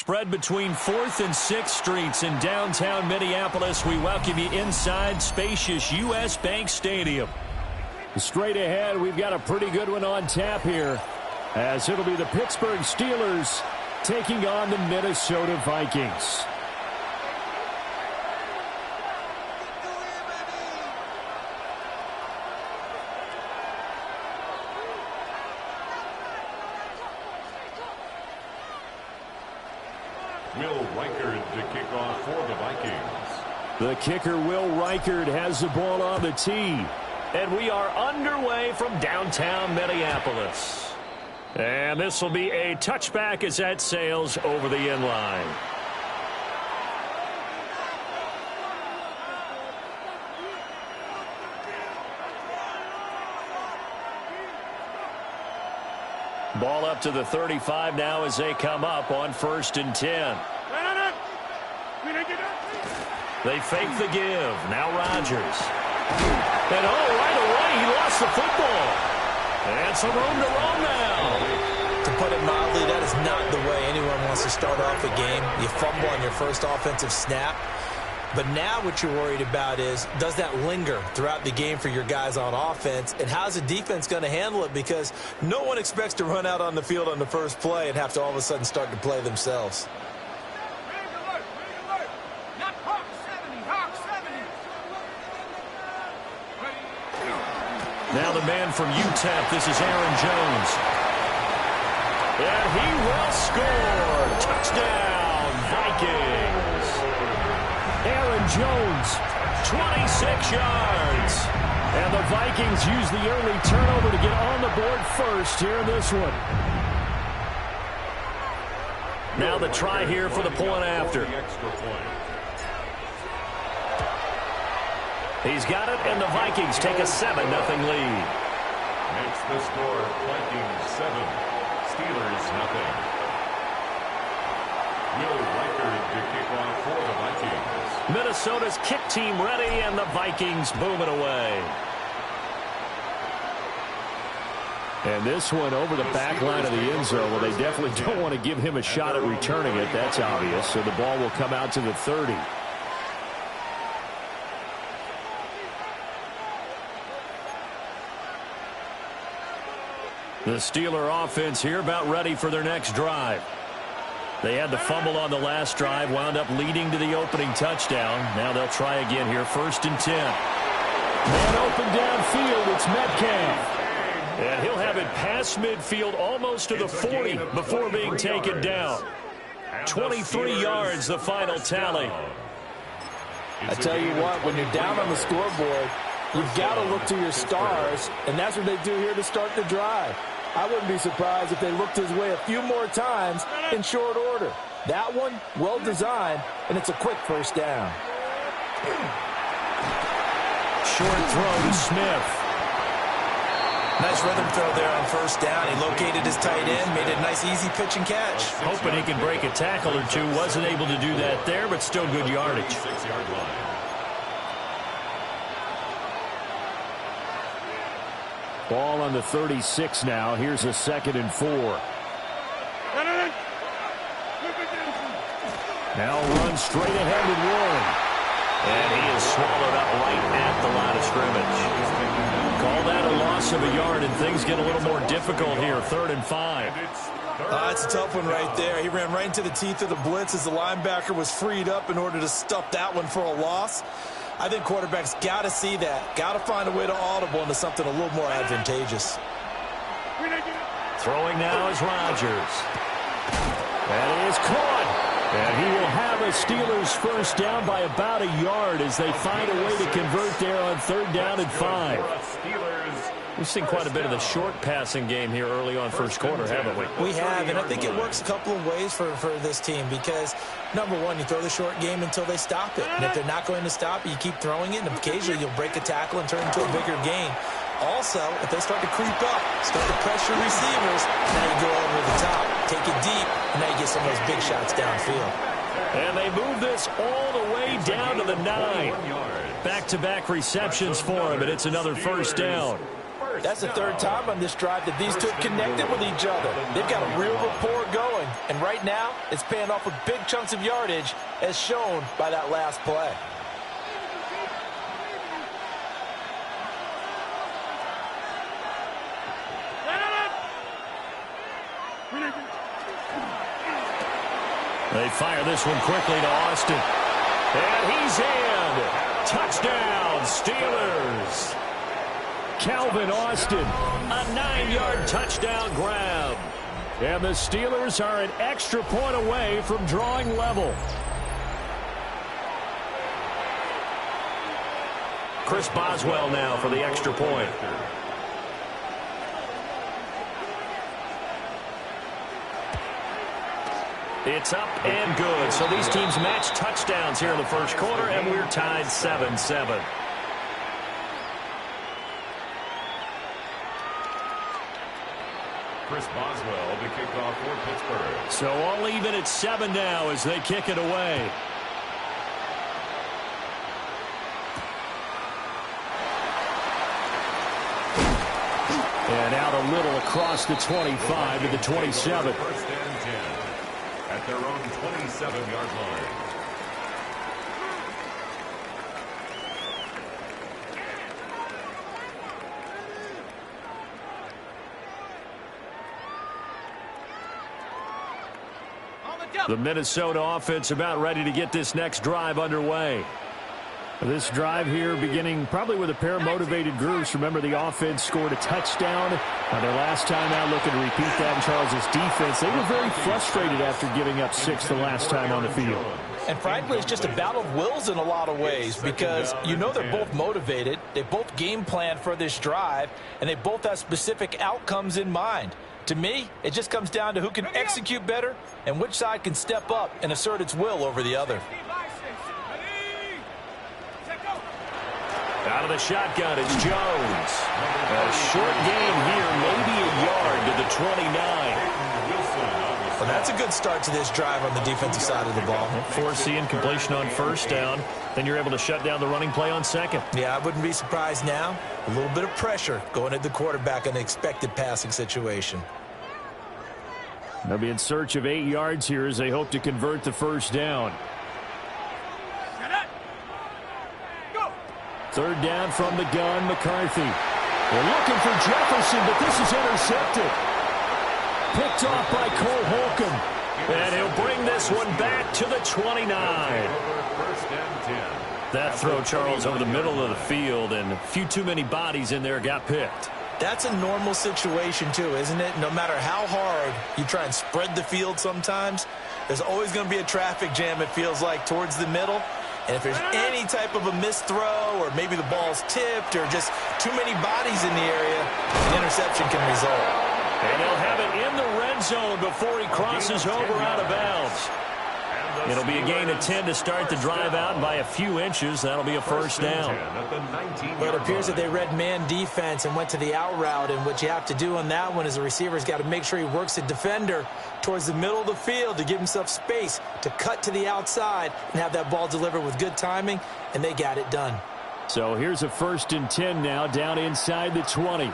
spread between 4th and 6th Streets in downtown Minneapolis. We welcome you inside spacious U.S. Bank Stadium. Straight ahead, we've got a pretty good one on tap here, as it'll be the Pittsburgh Steelers taking on the Minnesota Vikings. Will Reichard to kick off for the Vikings. The kicker, Will Reichard, has the ball on the tee. And we are underway from downtown Minneapolis. And this will be a touchback as that sails over the inline. Ball up to the 35 now as they come up on 1st and 10. They fake the give. Now Rodgers. And right away he lost the football. And some room to roam now. To put it mildly, that is not the way anyone wants to start off a game. You fumble on your first offensive snap. But now what you're worried about is, does that linger throughout the game for your guys on offense? And how's the defense going to handle it? Because no one expects to run out on the field on the first play and have to all of a sudden start to play themselves. Now the man from UTEP, this is Aaron Jones. And he will score. Touchdown, Vikings. Aaron Jones, 26 yards. And the Vikings use the early turnover to get on the board first here in this one. Now the try here for the point after. He's got it, and the Vikings take a 7-0 lead. Makes the score Vikings 7, Steelers 0. Will Reichard to kick off for the Vikings. Minnesota's kick team ready, and the Vikings booming away. And this one over the back line of the end zone. Well, they definitely don't want to give him a shot at returning it. That's obvious. So the ball will come out to the 30. The Steeler offense here about ready for their next drive. They had the fumble on the last drive, wound up leading to the opening touchdown. Now they'll try again here, 1st and 10. Man open downfield, it's Metcalf. And he'll have it past midfield almost to the 40 before being taken down. 23 yards, the final tally. I tell you what, when you're down on the scoreboard, you've got to look to your stars, and that's what they do here to start the drive. I wouldn't be surprised if they looked his way a few more times in short order. That one, well designed, and it's a quick first down. Short throw to Smith. Nice rhythm throw there on first down. He located his tight end, made it a nice easy pitch and catch. Hoping he can break a tackle or two. Wasn't able to do that there, but still good yardage. 6-yard line. Ball on the 36 now. Here's a 2nd and 4. Now run straight ahead with Warren. And he is swallowed up right at the line of scrimmage. Call that a loss of a yard, and things get a little more difficult here. 3rd and 5. That's a tough one right there. He ran right into the teeth of the blitz as the linebacker was freed up in order to stuff that one for a loss. I think quarterbacks got to see that. Got to find a way to audible into something a little more advantageous. Throwing now is Rodgers. That is caught. And he will have a Steelers first down by about a yard as they find a way to convert there on 3rd down and 5. We've seen quite a bit of the short passing game here early on first quarter, haven't we? We have, and I think it works a couple of ways for this team because, number one, you throw the short game until they stop it. And if they're not going to stop it, you keep throwing it, and occasionally you'll break a tackle and turn into a bigger gain. Also, if they start to creep up, start to pressure receivers, now you go over the top, take it deep, and now you get some of those big shots downfield. And they move this all the way down to the 9. Back-to-back receptions for him, and it's another first down. That's the 3rd time on this drive that these two have connected with each other. They've got a real rapport going, and right now, it's paying off with big chunks of yardage, as shown by that last play. They fire this one quickly to Austin. And he's in. Touchdown, Steelers. Calvin Austin, a 9-yard touchdown grab. And the Steelers are an extra point away from drawing level. Chris Boswell now for the extra point. It's up and good. So these teams match touchdowns here in the first quarter, and we're tied 7-7. Chris Boswell to kick off for Pittsburgh. So all even at 7 now as they kick it away. And out a little across the 25 to the 27. First and 10 at their own 27-yard line. The Minnesota offense about ready to get this next drive underway. This drive here beginning probably with a pair of motivated groups. Remember, the offense scored a touchdown their last time out, looking to repeat that in Charles' defense. They were very frustrated after giving up 6 the last time on the field. And frankly, it's just a battle of wills in a lot of ways because you know they're both motivated. They both game plan for this drive, and they both have specific outcomes in mind. To me, it just comes down to who can execute better and which side can step up and assert its will over the other. Out of the shotgun, it's Jones. A short gain here, maybe a yard to the 29. Well, that's a good start to this drive on the defensive side of the ball. Forcing completion on first down. Then you're able to shut down the running play on second. Yeah, I wouldn't be surprised now. A little bit of pressure going at the quarterback in the expected passing situation. They'll be in search of 8 yards here as they hope to convert the first down. Third down from the gun, McCarthy. They're looking for Jefferson, but this is intercepted. Picked off by Cole Holcomb. And he'll bring this one back to the 29. That throw, Charles, over the middle of the field, and a few too many bodies in there got picked. That's a normal situation, too, isn't it? No matter how hard you try and spread the field sometimes, there's always going to be a traffic jam, it feels like, towards the middle. And if there's any type of a missed throw or maybe the ball's tipped or just too many bodies in the area, an interception can result. And he'll have it in the red zone before he crosses over out of bounds. It'll be a gain of 10 to start the drive out by a few inches. That'll be a first down. Well, it appears that they read man defense and went to the out route, and what you have to do on that one is the receiver's got to make sure he works the defender towards the middle of the field to give himself space to cut to the outside and have that ball delivered with good timing, and they got it done. So here's a 1st and 10 now down inside the 20.